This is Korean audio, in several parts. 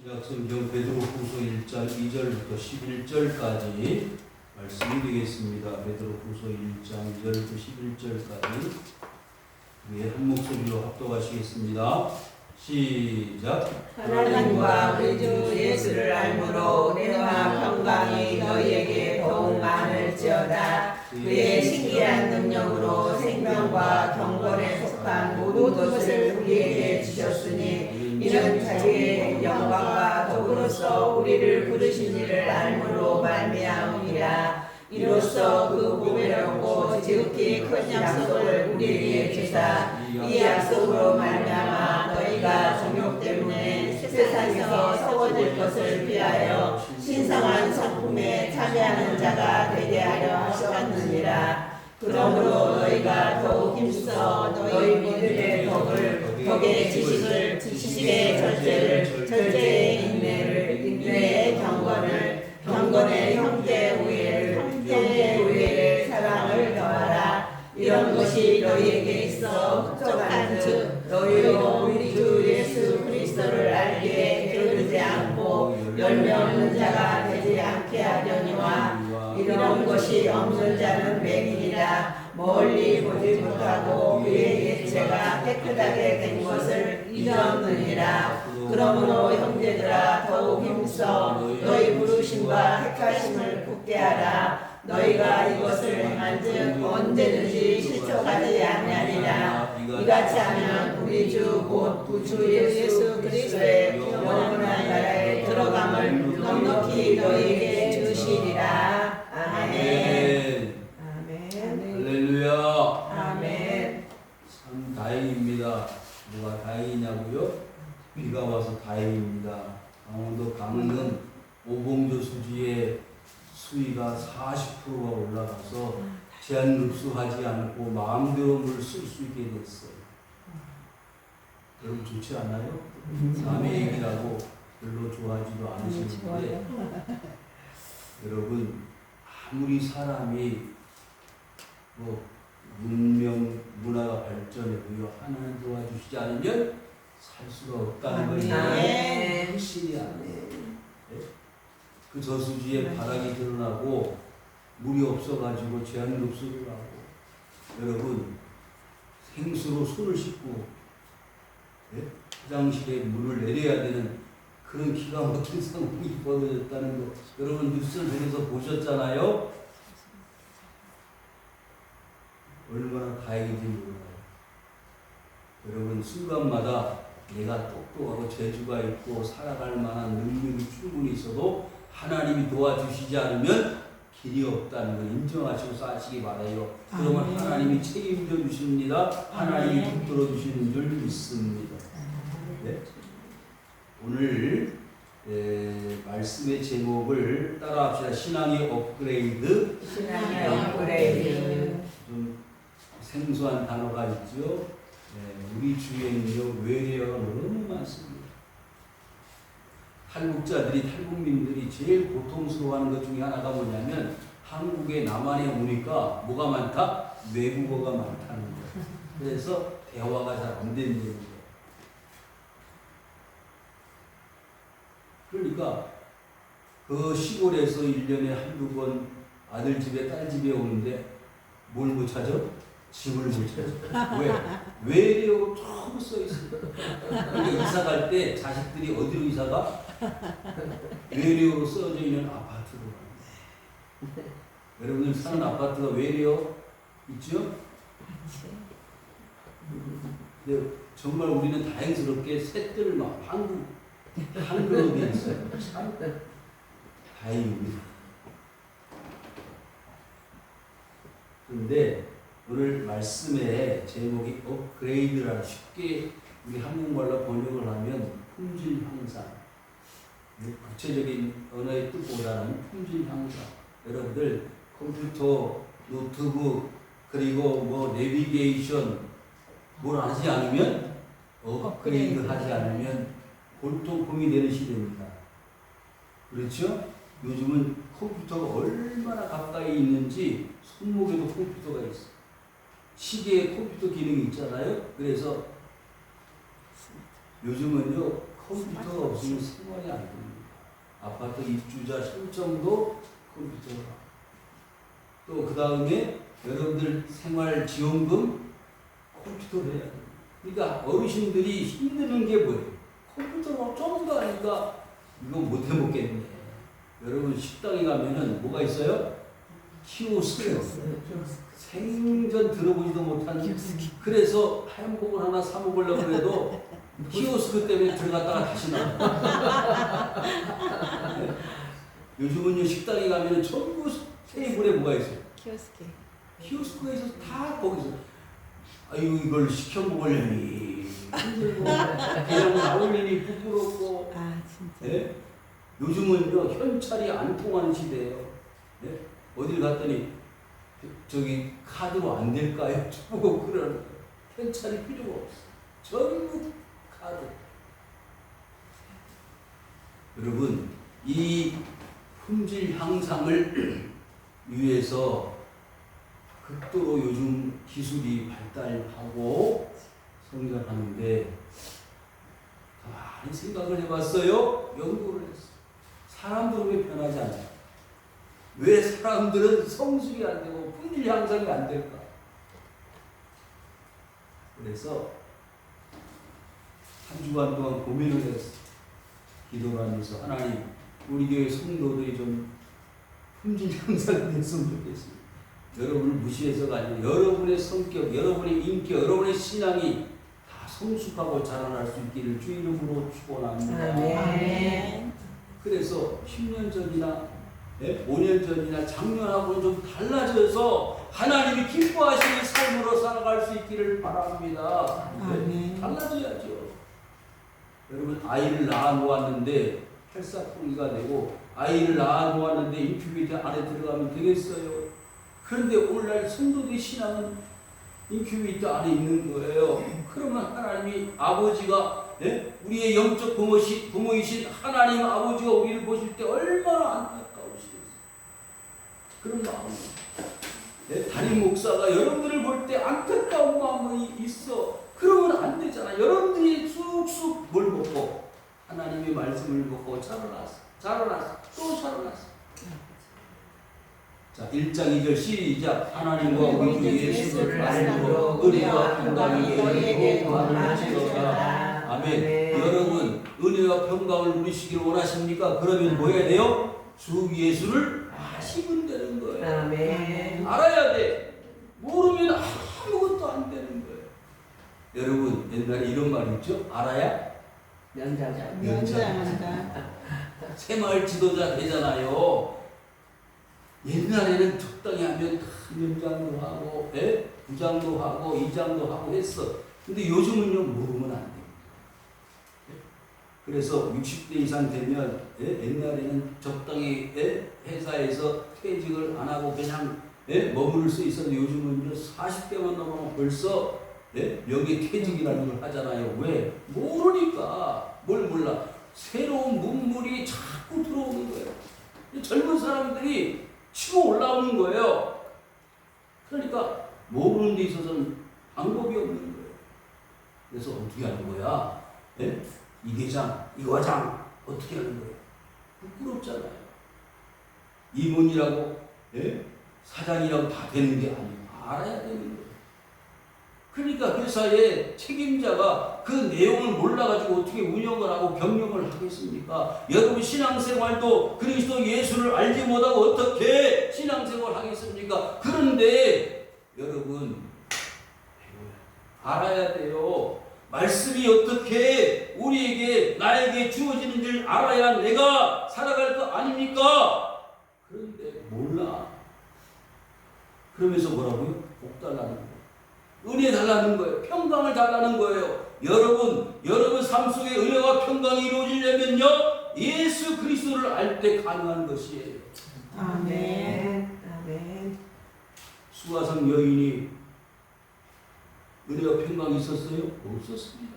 신약성경 베드로후서 1장 2절부터 11절까지 말씀이 되겠습니다. 베드로후서 1장 2절부터 11절까지 우리 한 목소리로 합독하시겠습니다. 시작. 하나님과 우리 주 예수를 알므로 은혜와 평강이 너희에게 더욱 많을지어다. 그의 신기한 능력으로 생명과 경건에 속한 모든 것을 우리에게 주셨으니 이는 자기의 영광과 덕으로서 우리를 부르신 이를 알므로 말미암으니라. 이로써 그 보배롭고 지극히 큰 약속을 우리에게 주사 이 약속으로 말미암아 너희가 정욕 때문에 세상에서 썩어질 것을 피하여 신성한 성품에 참여하는 자가 되게 하려 하셨느니라. 그러므로 너희가 더욱 힘써 너희 믿음의 덕을 덕의 지식을 지식의 절제를 절제의 인내를 인내의 경건을 경건의 형제 우애를 형제 우애를 사랑을 더하라. 이런 것이 너희에게 있어 흡족한즉 너희로 우리 주 예수 그리스도를 알기에 게으르지 않고 열매 없는 자가 되지 않게 하려니와 이런 것이 없는 자는 맹인이라. 멀리 보지 못하고 그의 예체가 깨끗하게 된 것을 잊었느니라. 그러므로 형제들아 더욱 힘써 너희 부르심과 택하심을 굳게 하라. 너희가 이것을 행한즉 언제든지 실족하지 아니하리라. 이같이 하면 우리 주 곧 구주 예수 그리스도의 영원한 나라에 들어감을 넉넉히 너희에게 주시리라. 아멘. 아멘. 할렐루야. 아멘. 참 다행입니다. 뭐가 다행이냐고요? 비가 와서 다행입니다. 강원도 강릉은 오봉조 수지의 수위가 40%가 올라가서 제한 흡수하지 않고 마음대로 물을 쓸 수 있게 됐어요. 여러분 좋지 않나요? 남의 얘기라고 별로 좋아하지도 않으시는데 여러분 아무리 사람이 뭐 문명 문화가 발전하고요 하나님 도와주시지 않으면 살 수가 없다는 것이 확실히 아니에요. 그 저수지에 바닥이 드러나고 물이 없어가지고 제한 흡수를 하고 여러분 생수로 손을 씻고 화장실에 물을 내려야 되는 그런 기가 막힌 상황이 벌어졌다는 거 여러분 뉴스를 통해서 보셨잖아요. 얼마나 다행인지 몰라요. 여러분 순간마다 내가 똑똑하고 재주가 있고 살아갈 만한 능력이 충분히 있어도 하나님이 도와주시지 않으면 길이 없다는 걸 인정하시고 사시기 바라요. 그러면 하나님이 책임져 주십니다. 하나님이 붙들어 주시는 줄 믿습니다. 네? 오늘 말씀의 제목을 따라합시다. 신앙의 업그레이드. 신앙의 업그레이드. 좀 생소한 단어가 있죠. 우리 주위에는요 외래어가 너무 많습니다. 탈북자들이 탈북민들이 제일 고통스러워하는 것 중에 하나가 뭐냐면 한국에 남한에 오니까 뭐가 많다? 외국어가 많다는 거예요. 그래서 대화가 잘 안 된다는 거예요. 그러니까 그 시골에서 1년에 한두 번 아들 집에 딸 집에 오는데 뭘 못 찾아? 집을 못 찾아. 왜? 외래어로 처음 써 있어요. 그러니까 이사 갈 때 자식들이 어디로 이사 가? 외래어로 써져 있는 아파트로 갑니다. 여러분들 사는 아파트가 외래어 있죠? 근데 정말 우리는 다행스럽게 새들만 한글로 되어 있어요. 참 다행입니다. 그런데 오늘 말씀의 제목이 업그레이드라 쉽게 우리 한국말로 번역을 하면 품질 향상. 구체적인 언어의 뜻보다는 품질 향상. 여러분들 컴퓨터, 노트북 그리고 뭐 내비게이션 뭘 하지 않으면 업그레이드 하지 않으면 골동품이 되는 시대입니다. 그렇죠? 요즘은 컴퓨터가 얼마나 가까이 있는지 손목에도 컴퓨터가 있어요. 시계에 컴퓨터 기능이 있잖아요. 그래서 요즘은요 컴퓨터가 없으면 생활이 안 됩니다. 아파트 입주자 신청도 컴퓨터가. 또 그 다음에 여러분들 생활지원금 컴퓨터로 해야 돼요. 그러니까 어르신들이 힘드는 게 뭐예요? 컴퓨터로 조금 더 하니까 이거 못 해먹겠네. 여러분 식당에 가면은 뭐가 있어요? 키오스크요. 생전 들어보지도 못한. 그래서 햄버거 하나 사 먹으려고 해도 키오스크 때문에 들어갔다가 다시 나와. 네? 요즘은 식당에 가면은 전부 테이블에 뭐가 있어요? 키오스크가 있어서 다 거기서. 아유 이걸 시켜 먹으려니 힘들고 그냥 나올려니 부끄럽고. 아 진짜. 네? 요즘은요 현찰이 안 통하는 시대예요. 네? 어딜 갔더니 저기 카드로 안 될까요? 저보고 그러는 거예요. 현찰이 필요가 없어. 전부 카드. 여러분 이 품질 향상을 위해서 극도로 요즘 기술이 발달하고 성장하는데 가만히 생각을 해봤어요. 연구를 했어요. 사람들은 왜 변하지 않아요? 왜 사람들은 성숙이 안 되고 품질 향상이 안 될까? 그래서 한 주간 동안 고민을 했어요. 기도를 하면서 하나님 우리 교회 성도들이 좀 품질 향상이 됐으면 좋겠습니다. 여러분을 무시해서가 아니라 여러분의 성격, 여러분의 인격, 여러분의 신앙이 다 성숙하고 자라날 수 있기를 주 이름으로 축원합니다. 아멘. 그래서 10년 전이나 5년 전이나 작년하고는 좀 달라져서 하나님이 기뻐하시는 삶으로 살아갈 수 있기를 바랍니다. 아멘. 달라져야죠. 여러분 아이를 낳아 놓았는데 헬사포기가 되고 아이를 낳아 놓았는데 인큐베이터 안에 들어가면 되겠어요? 그런데 오늘날 성도들의 신앙은 인큐베이터 안에 있는 거예요. 그러면 하나님이 아버지가 우리의 영적 부모이신 하나님 아버지가 우리를 보실 때 얼마나 안타까우시겠어요. 그런 마음이. 담임 목사가 여러분들을 볼 때 안타까운 마음이 있어. 그러면 안 되잖아. 여러분들이 쑥쑥 뭘 먹고 하나님의 말씀을 먹고 자라났어. 또 자라났어. 자, 1장 2절 시작. 하나님과 우리 주 예수를 알므로 은혜와 평강이 너희에게 동함하시도다. 아멘. 여러분 은혜와 평강을 누리시기를 원하십니까? 그러면 뭐 해야 돼요? 주 예수를 아시면 되는 거예요. 아멘. 알아야 돼. 모르면 아무것도 안 되는 거예요. 여러분 옛날에 이런 말 있죠? 알아야 연장자. 연장한다. 새마을 지도자 되잖아요. 옛날에는 적당히 하면 연장도 하고, 부장도 하고, 이장도 하고 했어. 근데 요즘은요, 모르면 안 됩니다. 그래서 60대 이상 되면, 옛날에는 적당히, 회사에서 퇴직을 안 하고 그냥, 머무를 수 있었는데 요즘은요, 40대만 넘으면 벌써, 명예 퇴직이라는 걸 하잖아요. 왜? 모르니까. 뭘 몰라. 새로운 문물이 자꾸 들어오는 거예요. 젊은 사람들이 치고 올라오는 거예요. 그러니까 모르는 데 있어서는 방법이 없는 거예요. 그래서 어떻게 하는 거야? 이 대장, 이 과장 어떻게 하는 거예요? 부끄럽잖아요. 임원이라고, 사장이라고 다 되는 게 아니에요. 알아야 되는 거예요. 그러니까 회사의 책임자가 그 내용을 몰라가지고 어떻게 운영을 하고 경영을 하겠습니까? 여러분 신앙생활도 그리스도 예수를 알지 못하고 어떻게 신앙생활을 하겠습니까? 그런데 여러분 알아야 돼요. 말씀이 어떻게 우리에게 나에게 주어지는지를 알아야 내가 살아갈 거 아닙니까? 그런데 몰라. 그러면서 뭐라고요? 복 달라는 거예요. 은혜 달라는 거예요. 평강을 달라는 거예요. 여러분 삶 속에 은혜와 평강이 이루어지려면요, 예수 그리스도를 알 때 가능한 것이에요. 아멘. 아멘. 수가성 여인이 은혜와 평강이 있었어요? 없었습니다.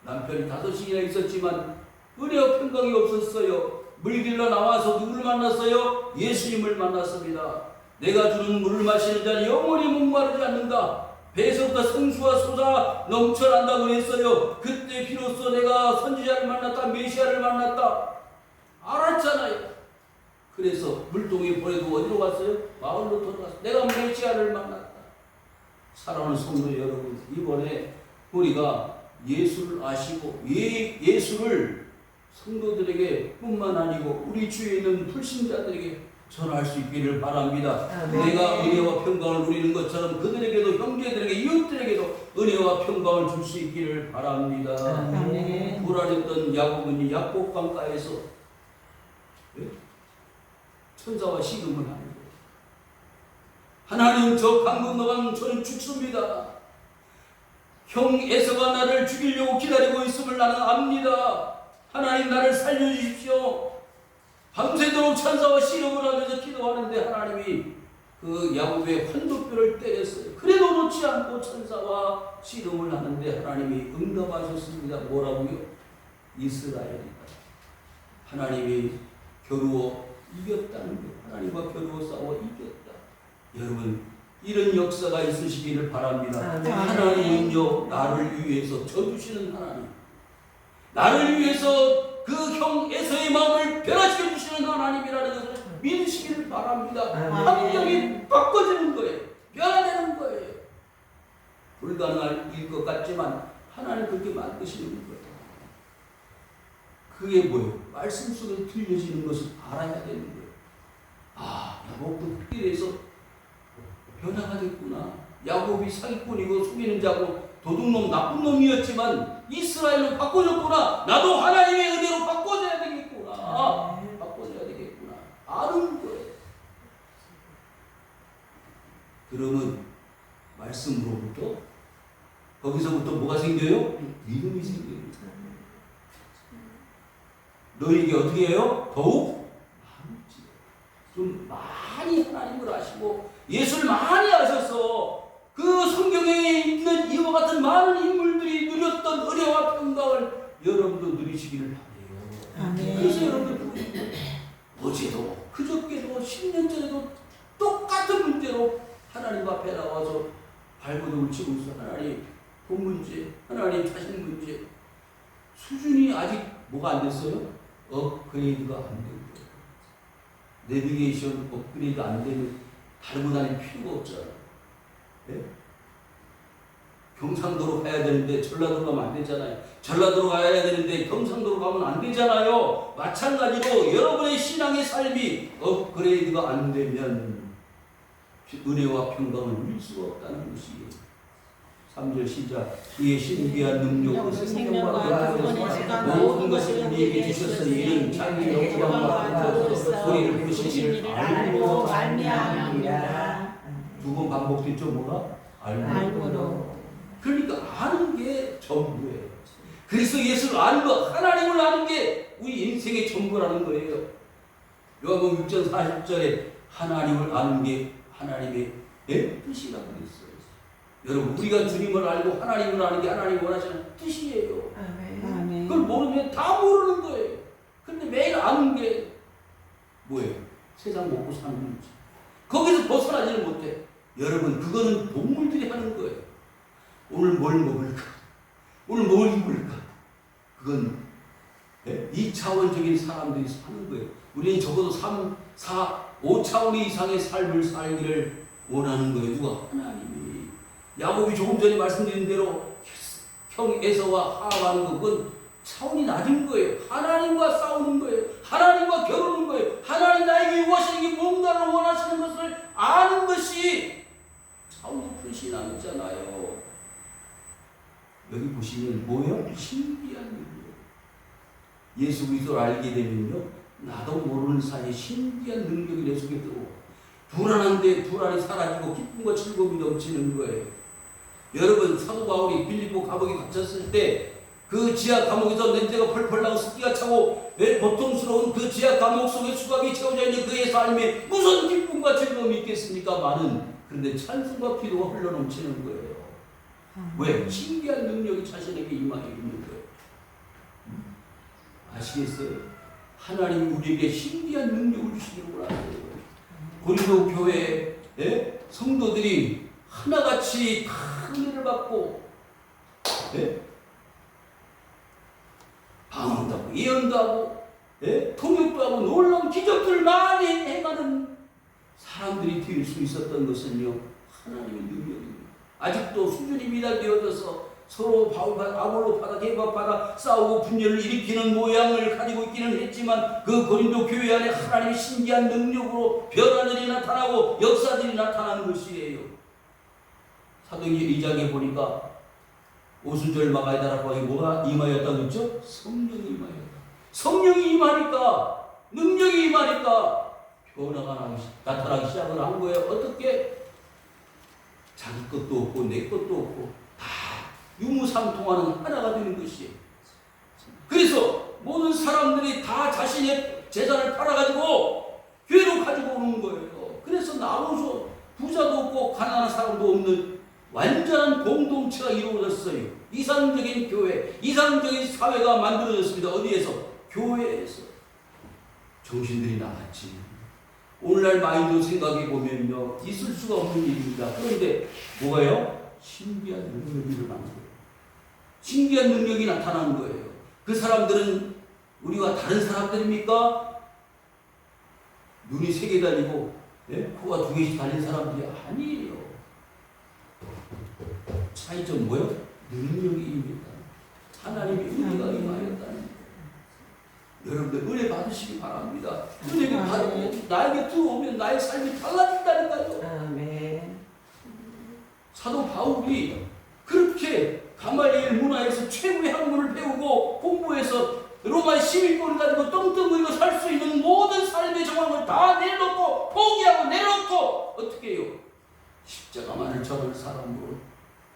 남편이 5이나 있었지만 은혜와 평강이 없었어요. 물 길러 나와서 누구를 만났어요? 예수님을 만났습니다. 내가 주는 물을 마시는 자는 영원히 목마르지 않는다. 배에서부터 생수와 솟아 넘쳐난다고 그랬어요. 그때 비로소 내가 선지자를 만났다, 메시아를 만났다 알았잖아요. 그래서 물동이 보내고 어디로 갔어요? 마을로 돌아갔어요. 내가 메시아를 만났다. 사랑하는 성도 여러분, 이번에 우리가 예수를 아시고 예수를 성도들에게 뿐만 아니고 우리 주위에 있는 불신자들에게 전할 수 있기를 바랍니다. 아멘. 내가 은혜와 평강을 누리는 것처럼 그들에게도, 형제들에게, 이웃들에게도 은혜와 평강을 줄 수 있기를 바랍니다. 아멘. 불안했던 야곱은 야곱 강가에서 천사와 씨름을 하는 거예요. 하나님, 저 강 건너가면 저는 죽습니다. 형 에서가 나를 죽이려고 기다리고 있음을 나는 압니다. 하나님, 나를 살려주십시오. 밤새도록 천사와 씨름을 하면서 기도하는데 하나님이 그 야곱의 환도뼈를 때렸어요. 그래도 놓지 않고 천사와 씨름을 하는데 하나님이 응답하셨습니다. 뭐라고요? 이스라엘이다. 하나님이 겨루어 이겼다는 거예요. 하나님과 겨루어 싸워 이겼다. 여러분, 이런 역사가 있으시기를 바랍니다. 아멘. 하나님은요, 나를 위해서 져주시는 하나님, 나를 위해서 그 형 에서의 마음을 변화시켜 주시는 하나님이라는 것을 믿으시기를 바랍니다. 아멘. 환경이 바꿔지는 거예요. 변화되는 거예요. 불가능할 일 것 같지만 하나님 그렇게 만드시는 거예요. 그게 뭐예요? 말씀 속에 들려지는 것을 알아야 되는 거예요. 아, 야곱도 특별해서 변화가 됐구나. 야곱이 사기꾼이고 속이는 자고 도둑놈, 나쁜 놈이었지만 이스라엘로 바꿔줬구나. 나도 하나님의 은혜로 바꿔줘야 되겠구나. 바꿔줘야 되겠구나. 아는 거예요. 그러면 말씀으로부터 거기서부터 뭐가 생겨요? 믿음이 생겨요. 너에게 어떻게 해요? 더욱 좀 많이 하나님을 아시고 예수를 많이 아셔서 그 성경에 있는 이와 같은 많은 인물들이 누렸던 은혜와 평강을 여러분도 누리시기를 바라요. 아멘. 그래서 여러분들 어제도 그저께도 10년 전에도 똑같은 문제로 하나님 앞에 나와서 발버둥을 치고 있어. 하나님 돈 문제, 하나님 자신 문제. 수준이 아직 뭐가 안 됐어요? 업그레이드가 안 되는 거예요. 내비게이션 업그레이드 안 되면 달고 다닐 필요가 없잖아. 네? 경상도로 가야 되는데 전라도로 가면 안 되잖아요. 전라도로 가야 되는데 경상도로 가면 안 되잖아요. 마찬가지로 여러분의 신앙의 삶이 업그레이드가 안 되면 은혜와 평강을 누릴 수가 없다는 것이에요. 3절 시작. 이에 신비한 능력으로 생명과 구원의 시간 모든 것을 우리에게 주셨으니 이는 자기 영광과 뜻으로 소리를 부르시기를 알고 말미암으리라. 두 번 반복됐죠. 뭐가? 알고로. 그러니까 아는 게 전부예요. 그래서 예수를 아는 거, 하나님을 아는 게 우리 인생의 전부라는 거예요. 요한복음 6장 40절에 하나님을 아는 게 하나님의 뜻이라고 그랬어요. 여러분, 우리가 주님을 알고 하나님을 아는 게 하나님 원하시는 뜻이에요. 아멘. 그걸 모르면 다 모르는 거예요. 근데 매일 아는 게 뭐예요? 세상 먹고 사는 문제. 거기서 벗어나지는 못해. 여러분, 그거는 동물들이 하는 거예요. 오늘 뭘 먹을까? 오늘 뭘 입을까? 그건 2차원적인 사람들이 사는 거예요. 우리는 적어도 3, 4, 5차원 이상의 삶을 살기를 원하는 거예요. 누가? 하나님이. 야곱이 조금 전에 말씀드린 대로 형 에서와 하와하는 그건 차원이 낮은 거예요. 하나님과 싸우는 거예요. 하나님과 겨루는 거예요. 하나님 나에게 요구하시는 게 뭔가를 원하시는 것을 아는 것이 차원 높은 신앙이잖아요. 여기 보시면 뭐예요? 신비한 능력. 예수 그리스도를 알게 되면요, 나도 모르는 사이에 신비한 능력이 내 속에 들어오고 불안한데 불안이 사라지고 기쁨과 즐거움이 넘치는 거예요. 여러분, 사도 바울이 빌립보 감옥에 갇혔을 때 그 지하 감옥에서 냄새가 펄펄 나고 습기가 차고 고통스러운 그 지하 감옥 속에 수갑이 채워져 있는 그의 삶에 무슨 기쁨과 즐거움이 있겠습니까? 그런데 찬송과 기도가 흘러넘치는 거예요. 왜? 신비한 능력이 자신에게 임하게 있는 거예요. 아시겠어요? 하나님이 우리에게 신비한 능력을 주시기를 원하세요. 고린도 교회 성도들이 하나같이 다 은혜를 받고, 예? 방언도 하고 예언도 하고, 예? 통역도 하고 놀라운 기적들을 많이 행하는 사람들이 될 수 있었던 것은요, 하나님의 능력입니다. 아직도 수준이 미달되어져서 서로 아볼로 파다 개박파다 싸우고 분열을 일으키는 모양을 가지고 있기는 했지만, 그 고린도 교회 안에 하나님의 신기한 능력으로 변화들이 나타나고 역사들이 나타나는 것이에요. 사도행전 2장에 보니까 오순절 마가다락방에 뭐가 임하였다 그랬죠? 성령이 임하였다. 성령이 임하니까, 능력이 임하니까 변화가 나타나기 시작을 한 거예요. 어떻게? 자기 것도 없고 내 것도 없고 다 유무상통하는 하나가 되는 것이에요. 그래서 모든 사람들이 다 자신의 재산을 팔아가지고 교회로 가지고 오는 거예요. 그래서 나눠서 부자도 없고 가난한 사람도 없는 완전한 공동체가 이루어졌어요. 이상적인 교회, 이상적인 사회가 만들어졌습니다. 어디에서? 교회에서. 정신들이 나갔지. 오늘날 마인드 생각해 보면요, 있을 수가 없는 일입니다. 그런데 뭐가요? 신기한 능력이 일어나는 거예요. 신기한 능력이 나타나는 거예요. 그 사람들은 우리와 다른 사람들입니까? 눈이 3개 달리고, 예? 코가 2개씩 달린 사람들이 아니에요. 차이점 뭐예요? 능력입니다. 하나님의 은혜가 임하였다는 거예요. 여러분들 은혜 받으시기 바랍니다. 은혜가 받으면 나에게 들어오면 나의 삶이 달라진다니까요. 아멘. 사도 바울이 그렇게 가말리엘 문화에서 최고의 학문을 배우고 공부해서 로마 시민권을 가지고 떵떵거리고 살 수 있는 모든 삶의 정황을 다 내놓고 포기하고 내놓고 어떻게 해요? 십자가만을 전할 사람으로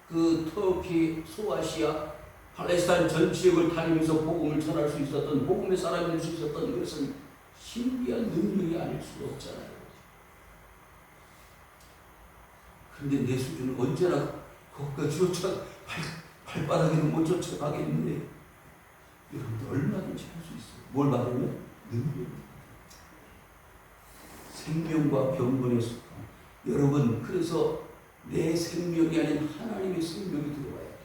그 터키, 소아시아, 팔레스타인 전 지역을 다니면서 복음을 전할 수 있었던, 복음의 사람이 될 수 있었던 것은 신비한 능력이 아닐 수가 없잖아요. 그런데 내 수준은 언제나 거기까지 발바닥에는 못 쫓아가겠는데, 여러분들 얼마든지 할 수 있어요. 뭘 받으면? 능력. 생명과 병건의 속함. 여러분, 그래서 내 생명이 아닌 하나님의 생명이 들어와야 돼.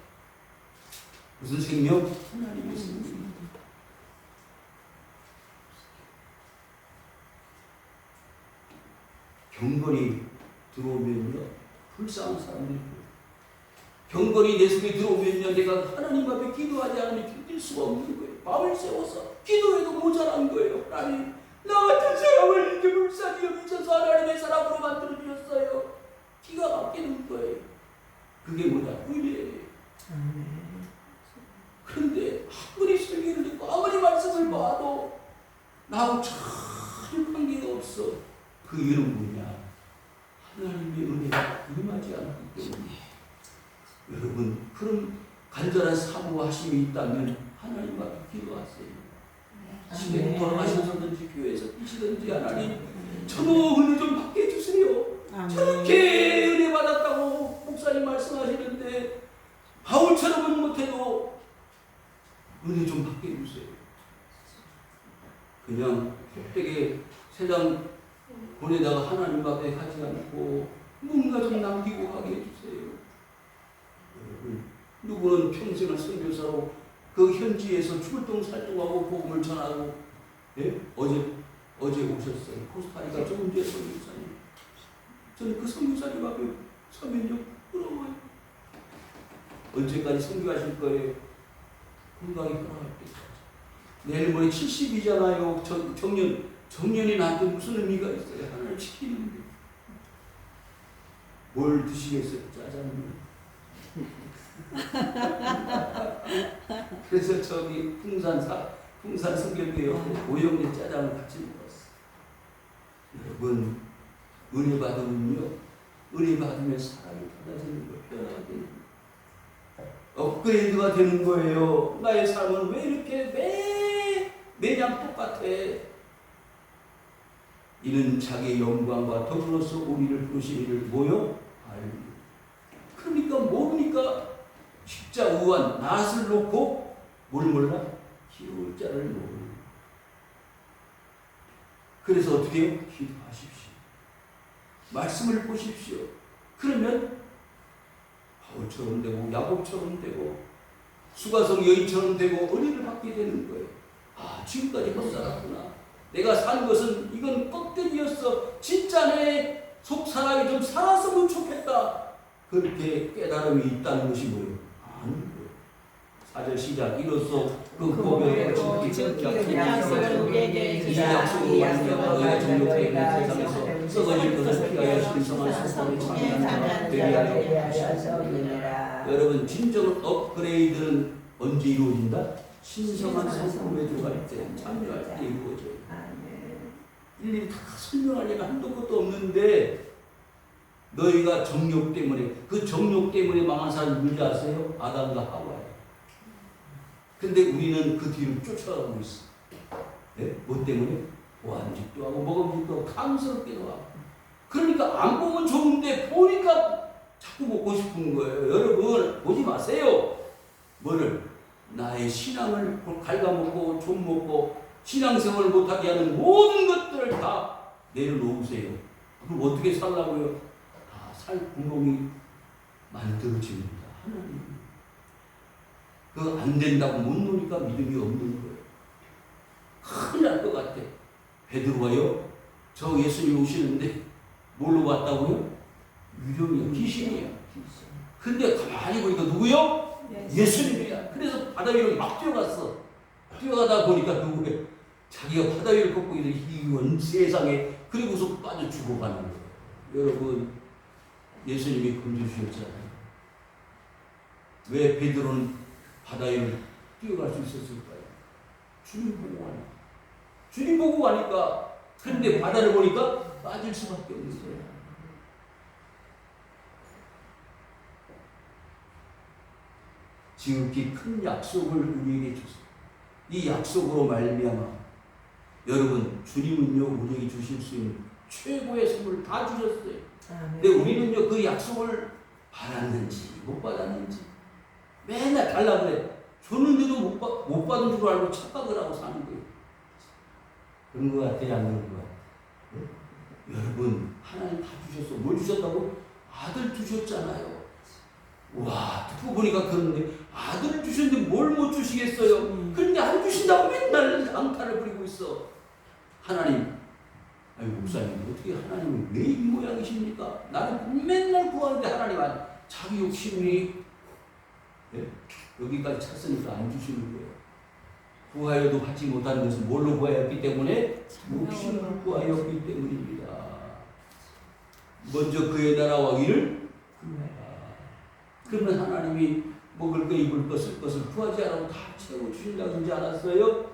무슨 생명? 하나님의 생명입니다. 경건이 들어오면요, 불쌍한 사람들이 보여요. 경건이 내 속에 들어오면요, 내가 하나님 앞에 기도하지 않으면 견딜 수가 없는 거예요. 밤을 새워서 기도해도 모자란 거예요. 하나님, 나 같은 사람을 이렇게 불쌍히 여기셔서 하나님의 사람으로 만들어주셨어요. 기가 막히는 거예요. 그게 뭐냐? 은혜예요. 그런데 아무리 설교를 듣고 아무리 말씀을 봐도 나하고 전혀 관계가 없어. 그 이유는 뭐냐? 하나님의 은혜가 임하지 않기 때문에. 여러분, 그런 간절한 사모하심이 있다면 하나님 앞에 기도하세요. 집에 돌아가셔서든지 교회에서 계시든지, 하나님 저도 은혜 좀 받게 해주세요. 저렇게 은혜 받았다고 목사님 말씀하시는데 바울처럼은 못해도 은혜 좀 받게 해주세요. 그냥 흑백에 세상 보내다가 하나님 앞에 가지 않고 뭔가 좀 남기고 가게 해주세요. 여러분, 누구는 평생을 선교사로 그 현지에서 출동살동하고 복음을 전하고, 예? 어제 오셨어요. 코스타리카 조은재 선교사님. 저는 그 선교사님 앞에 서면요 부러워요. 언제까지 선교하실 거예요? 건강이 돌아갈 때까지. 내일 모레 70이잖아요. 정년이 나한테 무슨 의미가 있어요? 하나를 지키는데. 뭘 드시겠어요? 짜장면. 그래서 저기 풍산 성결교회 옆에 오영래 짜장을 같이 먹었어. 여러분, 은혜 받으면요, 은혜 받으면 사람이 달라지는 거예요. 변화가 되는 거예요. 업그레이드가 되는 거예요. 나의 삶은 왜 이렇게 매년 똑같아? 이는 자기의 영광과 더불어서 우리를 부르신 이를 뭐요? 알고. 그러니까 모르니까 십자 우한 낫을 놓고 뭘 몰라? 기울 자를 모르. 그래서 어떻게 해요? 기도하십시오. 말씀을 보십시오. 그러면 바울처럼 되고 야곱처럼 되고 수가성 여인처럼 되고 은혜를 받게 되는 거예요. 아, 지금까지 헛살았구나. 내가 산 것은 이건 껍데기였어. 진짜 내 속 사람이 좀 살았으면 좋겠다. 그렇게 깨달음이 있다는 것이 뭐예요? 아닌 거예요. 4절 시작. 이로써 그 고백을 큰 약속을 우리에게 이 약속으로 말미암아 너희가 정욕되는 세상에서 썩어질 것을 피하여 신성한 성품을 찬양하며 되리하라. 여러분, 진정 업그레이드는 언제 이루어진다? 신성한 성품에 들어갈 때, 참여할 때 이루어져요. 일일이 다 설명하려면 한도 끝도 없는데 너희가 정욕 때문에, 그 정욕 때문에 망한 사람이 누군지 아세요? 아담과 하와예요. 근데 우리는 그 뒤를 쫓아가고 있어. 네? 뭐 때문에? 보안직도 하고 먹음직도 하고 탐스럽기도 하고. 그러니까 안 보면 좋은데 보니까 자꾸 먹고 싶은 거예요. 여러분, 보지 마세요. 뭐를? 나의 신앙을 갉아먹고 좀 먹고 신앙생활을 못하게 하는 모든 것들을 다 내려놓으세요. 그럼 어떻게 살라고요? 다 살 구멍이 만들어집니다. 하나님. 그거 안 된다고 못 노니까 믿음이 없는 거예요. 큰일 날 것 같아. 베드로가요, 저 예수님 오시는데 뭘로 왔다고요? 유령이야, 귀신이야. 근데 가만히 보니까 누구요? 예수님이야. 그래서 바다 위로 막 뛰어갔어. 뛰어가다 보니까 누구예요? 자기가 바다 위를 걷고 있는 이원 세상에, 그리고서 빠져 죽어가는 거예요. 여러분, 예수님이 건져주셨잖아요. 왜 베드로는 바다 위를 뛰어갈 수 있었을까요? 주님 보고 가니까. 주님 보고 가니까. 그런데 바다를 보니까 빠질 수밖에 없는 거예요. 지극히 큰 약속을 우리에게 주셨어요. 이 약속으로 말미암아 여러분, 주님은요 우리에게 주실 수 있는 최고의 선물을 다 주셨어요. 근데 우리는요 그 약속을 받았는지 못 받았는지 맨날 달라 그래. 줬는데도 못 받은 줄 알고 착각을 하고 사는 거예요. 그런 것 같아요, 안 그런 것 같아요? 네? 여러분, 하나님 다 주셨어. 뭘 주셨다고? 아들 주셨잖아요. 와, 듣고 보니까 그런데 아들을 주셨는데 뭘 못 주시겠어요? 그런데 안 주신다고 맨날 앙탈을 부리고 있어. 하나님, 아유 목사님, 어떻게 하나님은 왜 이 모양이십니까? 나는 맨날 구하는데 하나님 자기 욕심이 여기까지 찼으니까 안 주시는 거예요. 구하여도 받지 못하는 것은 뭘로 구하였기 때문에? 욕심을 구하였기 때문입니다. 먼저 그의 나라와 의를 그러면 하나님이 먹을 것, 입을 것, 쓸 것을 구하지 않고 다 채워주신다고 그러지 않았어요?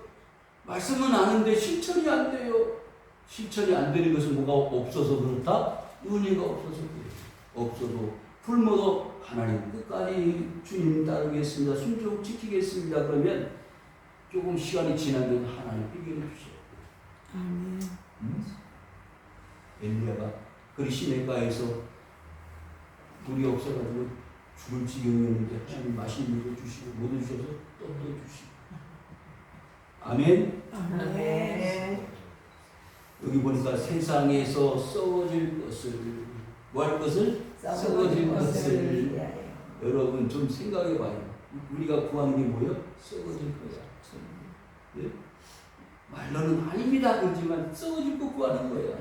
말씀은 아는데 실천이 안 돼요. 실천이 안 되는 것은 뭐가 없어서 그렇다? 은혜가 없어서 그래요. 없어도 굶어도 하나님 끝까지 주님 따르겠습니다. 순종 지키겠습니다. 그러면 조금 시간이 지나면 하나님 비결해 주셔요. 아멘. 엘리야가 그리 시냇가에서 물이 없어가지고 죽을 지경이었는데 하나님 맛있는 거 주시고 모두 주셔서 떡도 주시고. 아멘. 아멘. 여기 보니까 세상에서 썩어질 것을, 뭐 할 것을? 썩어질 것을. 여러분 좀 생각해 봐요. 우리가 구하는 게 뭐예요? 썩어질 거야. 네? 말로는 아닙니다 그러지만 썩어질 거 구하는 거야.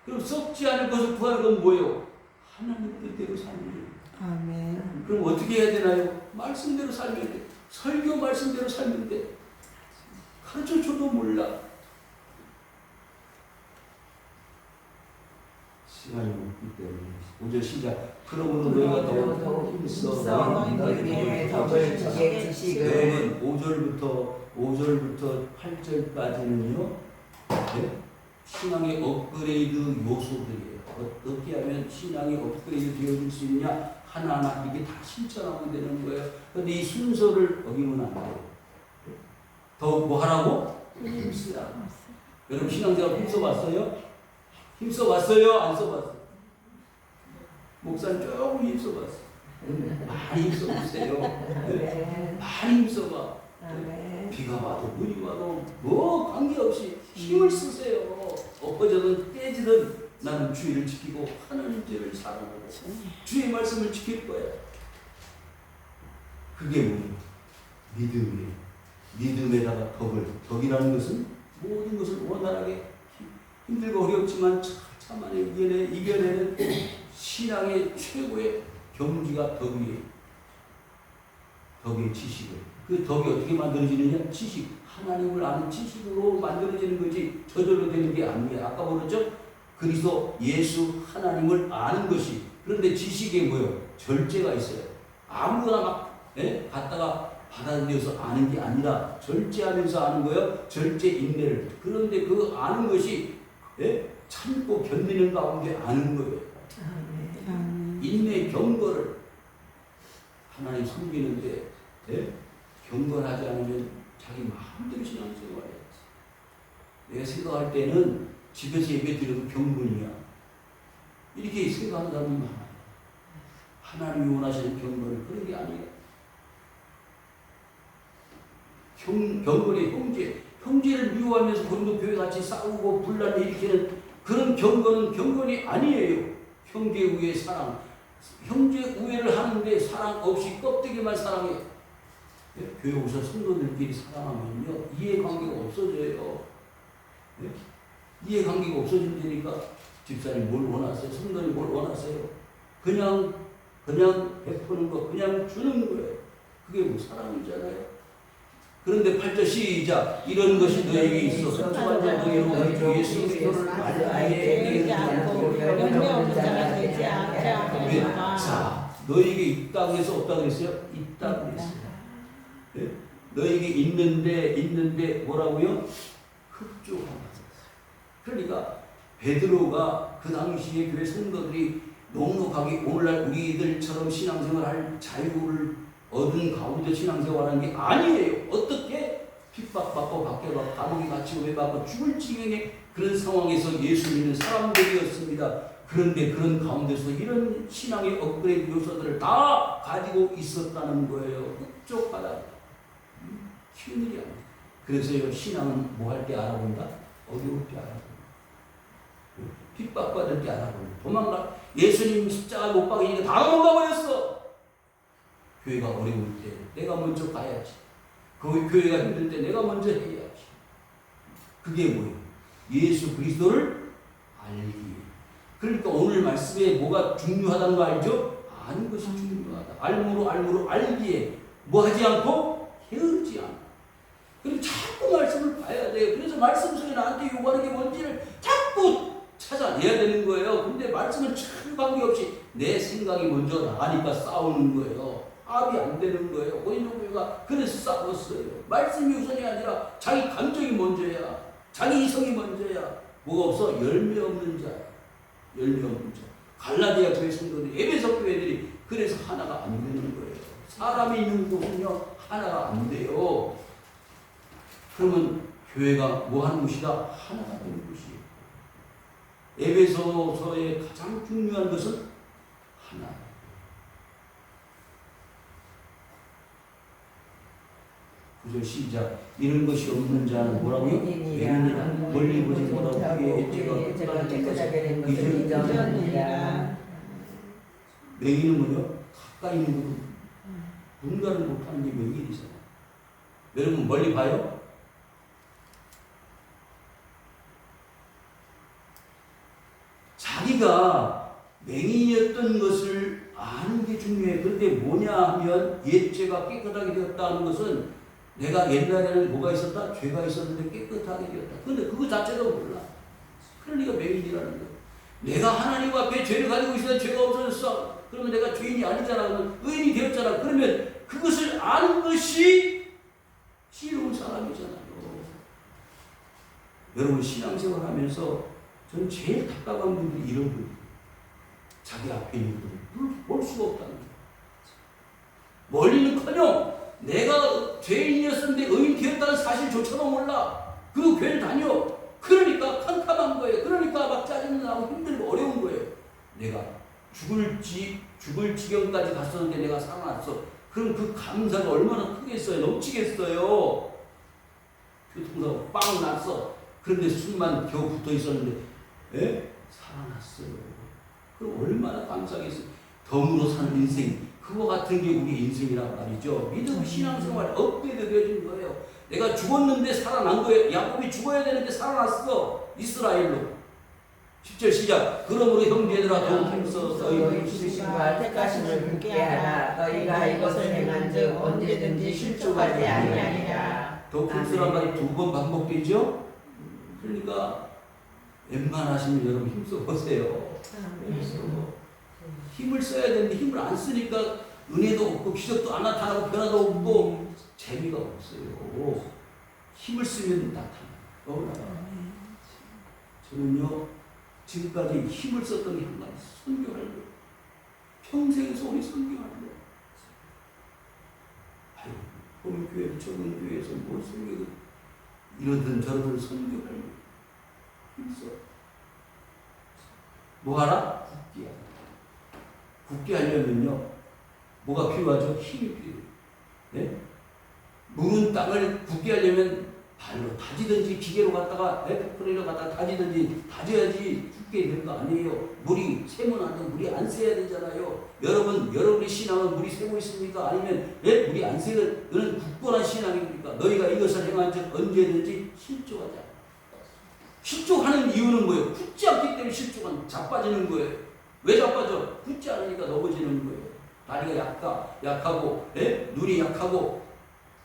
그럼 썩지 않을 것을 구하는 건 뭐예요? 하나님 뜻대로 사는 거예요. 아멘. 그럼 어떻게 해야 되나요? 말씀대로 살면 돼. 설교 말씀대로 살면 돼. 가르쳐줘도 몰라. 시간이 없기 때문에 5절 시작. 그러므로 너희가 더욱 힘써 너희에게 덕을 주게 주시고. 여러분 5절부터 8절까지는요 네? 신앙의 업그레이드 요소들이에요. 어떻게 하면 신앙이 업그레이드 되어질 수 있냐 하나하나 이게 다 실천하면 되는 거예요. 그런데 이 순서를 어기면 안 돼요. 더욱 뭐 하라고? 힘쓰라. 여러분 신앙생활 힘써봤어요? 힘써봤어요? 안 써봤어요? 목사님 조금 힘써봤어요. 많이 힘써보세요. 네. 많이 힘써봐. 비가 와도 눈이 와도 뭐 관계없이 힘을 쓰세요. 엎어져든 깨지든 나는 주의를 지키고 하나님 죄를 사랑하고 주의 말씀을 지킬 거야. 그게 뭐예요? 믿음이에요. 믿음에다가 덕이라는 것은 모든 것을 원활하게 힘들고 어렵지만 참아내 이겨내는 신앙의 최고의 경지가 덕이에요. 덕의 지식을. 그 덕이 어떻게 만들어지느냐? 지식. 하나님을 아는 지식으로 만들어지는 거지 저절로 되는 게 아니에요. 아까 그랬죠? 그리스도 예수 하나님을 아는 것이. 그런데 지식에 뭐예요? 절제가 있어요. 아무거나 막 갖다가 받아들여서 아는 게 아니라 절제하면서 아는 거예요. 절제 인내를. 그런데 그 아는 것이 참고 견디는 가운데 아는 거예요. 인내 경건을 하나님 섬기는데 경건하지 않으면 자기 마음대로 신앙생활 해야지. 내가 생각할 때는 집에서 예배 드려도 경건이야. 이렇게 생각하는 사람이 많아요. 하나님이 원하시는 경건을 그런 게 아니에요. 경건의 형제를 미워하면서 본도 교회 같이 싸우고 분란을 일으키는 그런 경건은 경건이 아니에요. 형제 우애 사랑. 형제 우애를 하는데 사랑 없이 껍데기만 사랑해. 교회 오셔서 성도들끼리 사랑하면요 이해관계가 없어져요. 이해관계가 없어진다니까 집사님 뭘 원하세요? 성도님 뭘 원하세요? 그냥 베푸는 거, 그냥 주는 거예요. 그게 뭐 사랑이잖아요. 그런데 8절 시작. 이런 것이 너에게 있어서 주관자 너희로 예수 그리스도를 알게 않고 영계 없는 자가 되지 않게 하노라. 자, 너에게 있다고 해서 없다고 했어요? 있다고 했어요. 너에게 있는데 뭐라고요? 흡족하다. 그러니까 베드로가 그 당시에 교회 성도들이 넉넉하게 오늘날 우리들처럼 신앙생활할 자유를 얻은 가운데 신앙생활하는 게 아니에요. 어떻게 핍박받고 밖에가 감옥에 갇히고 외박받고 죽을 지경의 그런 상황에서 예수 믿는 사람들이었습니다. 그런데 그런 가운데서 이런 신앙의 업그레이드 요소들을 다 가지고 있었다는 거예요. 흡족하다. 쉬운 일이 아니에요. 그래서 신앙은 뭐 할 때 알아본다? 어려울 때 알아본다. 핍박받을 때 알아본다. 도망가. 예수님 십자가 못 박으니까 다 도망가버렸어. 교회가 어려울 때 내가 먼저 가야지. 그 교회가 힘들 때 내가 먼저 해야지. 그게 뭐예요? 예수 그리스도를 알기. 그러니까 오늘 말씀에 뭐가 중요하다는 거 알죠? 아는 것이 중요하다. 알므로 알기에 뭐 하지 않고 게으르지 않아. 그리고 자꾸 말씀을 봐야 돼요. 그래서 말씀 속에 나한테 요구하는 게 뭔지를 자꾸 찾아내야 되는 거예요. 근데 말씀은 참 관계없이 내 생각이 먼저 나가니까 싸우는 거예요. 합이 안 되는 거예요. 고인종교가 그래서 싸웠어요. 말씀이 우선이 아니라 자기 감정이 먼저야. 자기 이성이 먼저야. 뭐가 없어? 열매 없는 자. 열매 없는 자. 갈라디아 교회 성도들, 에베소 교회들이 그래서 하나가 안 되는 거예요. 사람이 있는 곳은요 하나가 안 돼요. 그러면 교회가 뭐 하는 곳이다? 하나가 되는 곳이에요. 에베소서의 가장 중요한 것은 하나. 구절 시작. 이런 것이 없는 자는 뭐라고요? 맹인이라. 멀리 보지 못하고 그의 액제가 깨끗하게 된 것을 잊었느니라. 맹인은 뭐요? 가까이 있는 것은 분간을 못하는 게 맹인이잖아요. 여러분 멀리 봐요? 자기가 맹인이었던 것을 아는 게 중요해. 그런데 뭐냐 하면 옛죄가 깨끗하게 되었다는 것은 내가 옛날에는 뭐가 있었다? 죄가 있었는데 깨끗하게 되었다. 그런데 그거 자체도 몰라. 그러니까 맹인이라는 거야. 내가 하나님 앞에 죄를 가지고 있어야 죄가 없어졌어. 그러면 내가 죄인이 아니잖아. 그러면 의인이 되었잖아. 그러면 그것을 아는 것이 지혜로운 사람이잖아요. 여러분 신앙생활 하면서 저는 제일 답답한 분들이 이런 분들. 자기 앞에 있는 분들 볼 수가 없다는 거예요. 멀리는커녕 내가 죄인이었는데 의인 되었다는 사실조차도 몰라. 그 교회를 다녀. 그러니까 캄캄한 거예요. 그러니까 막 짜증나고 힘들고 어려운 거예요. 내가 죽을 지경까지 갔었는데 내가 살아났어. 그럼 그 감사가 얼마나 크겠어요. 넘치겠어요. 교통사고 빵 났어. 그런데 숨만 겨우 붙어 있었는데 살아났어요. 그럼 얼마나 감사하겠어요. 덤으로 사는 인생 그와 같은 게 우리 인생이란 말이죠. 믿음 신앙생활 업그레이드 되어진 거예요. 내가 죽었는데 살아난 거예요. 야곱이 죽어야 되는데 살아났어. 이스라엘로. 10절 시작. 그러므로 형제들아 더욱 힘써 너희 기르심과 택하심을 굳게 하라. 너희가 이것을 행한즉 언제든지 실족하지 아니하리라. 더욱 힘쓰란 말이 두 번 반복되죠. 그러니까 웬만하시면 여러분 힘써 보세요. 힘을 써야 되는데 힘을 안 쓰니까 은혜도 없고 기적도 안 나타나고 변화도 없고 재미가 없어요. 힘을 쓰면 나타나요. 저는요 지금까지 힘을 썼던 게 한 가지 선교할 거 평생 소리 선교할 거 아유 어느 교회 적은 교회에서 뭘 선교 이러든 저러든 선교할 거 힘써 뭐하라? 굳게 하라. 굳게 하려면요 뭐가 필요하죠? 힘이 필요해요. 네? 무른 땅을 굳게 하려면 발로 다지든지 기계로 갖다가 에프프레로 갖다가 다지든지 다져야지 굳게 되는 거 아니에요. 물이 새면 안 되고 물이 안 새야 되잖아요. 여러분의 신앙은 물이 새고 있습니까? 아니면 물이 안 새는 굳건한 신앙입니까? 너희가 이것을 행한즉 언제든지 실족하자. 실족하는 이유는 뭐예요? 굳지 않기 때문에 실족한 자빠지는 거예요. 왜 자빠져? 굳지 않으니까 넘어지는 거예요. 다리가 약하고 눈이 약하고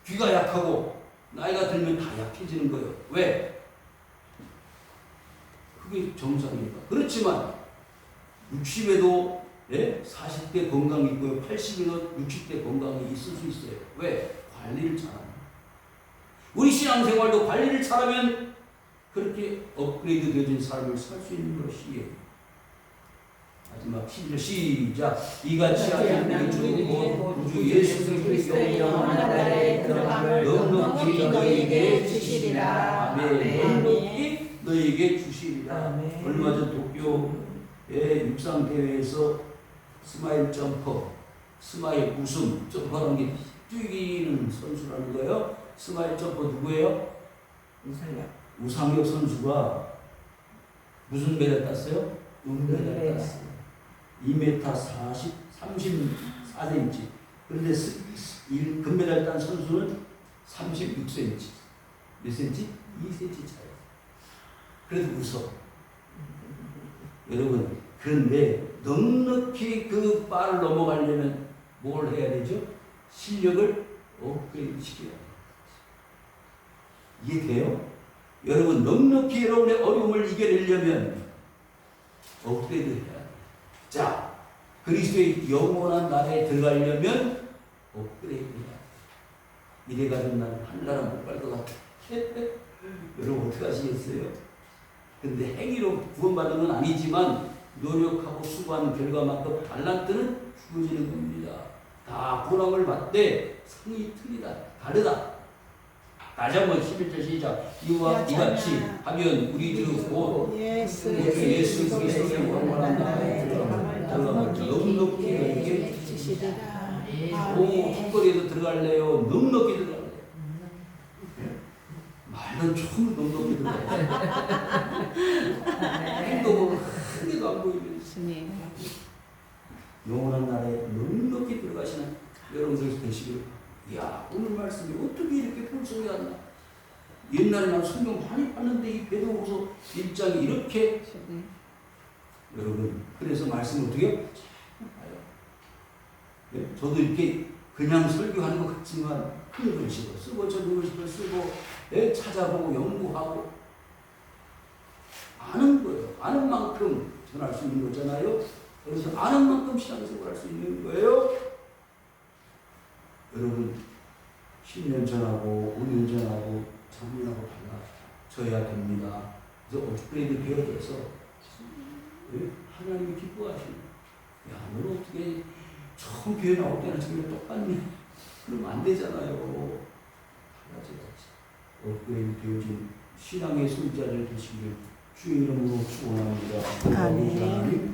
귀가 약하고 나이가 들면 다 약해지는 거예요. 왜? 그게 정상이니까. 그렇지만 60에도 40대 건강이 있고요. 80에도 60대 건강이 있을 수 있어요. 왜? 관리를 잘하면. 우리 신앙생활도 관리를 잘하면 그렇게 업그레이드 되어진 삶을 살 수 있는 것이에요. 마지막 11절 시작. 이같이 하는 주 예수 그리스도의 영원한 나라에 들어감을 넉넉히 너희에게 주시리라. 아멘. 넉넉히 너희에게 주시리라. 얼마 전 도쿄의 육상 대회에서 스마일 점퍼, 스마일 웃음 점퍼라는 게 뛰기는 선수라는 거예요. 스마일 점퍼 누구예요? 우상혁 선수가 무슨 메달 땄어요? 은메달 땄어요. 2m 34cm. 그런데 금메달 딴 선수는 36cm. 몇 cm? 2cm 차이. 그래도 웃어. 여러분, 그런데 넉넉히 그 바를 넘어가려면 뭘 해야 되죠? 실력을 업그레이드 시켜야 돼요. 이해돼요? 여러분, 넉넉히 여러분의 어려움을 이겨내려면 업그레이드 해야 돼요. 자, 그리스도의 영원한 나라에 들어가려면 업그레이드 해야 돼요. 이래가지고 나는 하늘나라 못 갈 것 같아. 여러분 어떻게 하시겠어요? 근데 행위로 구원받는 건 아니지만 노력하고 수고하는 결과만큼 달란트는 주어지는 겁니다. 다 보람을 받되 성이 틀리다. 다르다. 다시 한번 11절 시작. 이와 이같이 하면 우리 주 곧 예수 그리스도의 영원한 나라에 들어가면 넉넉히 너희에게 주시리라. 턱걸이에도 들어갈래요? 넉넉히 들어갈래요? 말은 좀 넉넉히 들어가요. 행동은 크게도 안 보이면 영원한 나라에 넉넉히 들어가시는 여러분들 되시길. 이야, 오늘 말씀이 어떻게 이렇게 풀성이 안 나? 옛날에 난 성경 많이 봤는데 이 베드로후서 1장이 이렇게 여러분, 그래서 말씀 어떻게 해요? 네? 저도 이렇게 그냥 설교하는 것 같지만 큰 글씨로 쓰고 적은 글씨로 쓰고 찾아보고 연구하고 아는 거예요. 아는 만큼 전할 수 있는 거잖아요. 그래서 아는 만큼 신앙생활 할 수 있는 거예요. 여러분 10년 전하고 5년 전하고 작년하고 달라져야 됩니다. 그래서 업그레이드 되어져서 하나님이 기뻐하시는 야, 너는 어떻게 처음 교회 나올 때는 지금 똑같니? 그러면 안 되잖아요. 업그레이드 되어진 신앙의 손자들 되시길 주의 이름으로 축원합니다. 아멘.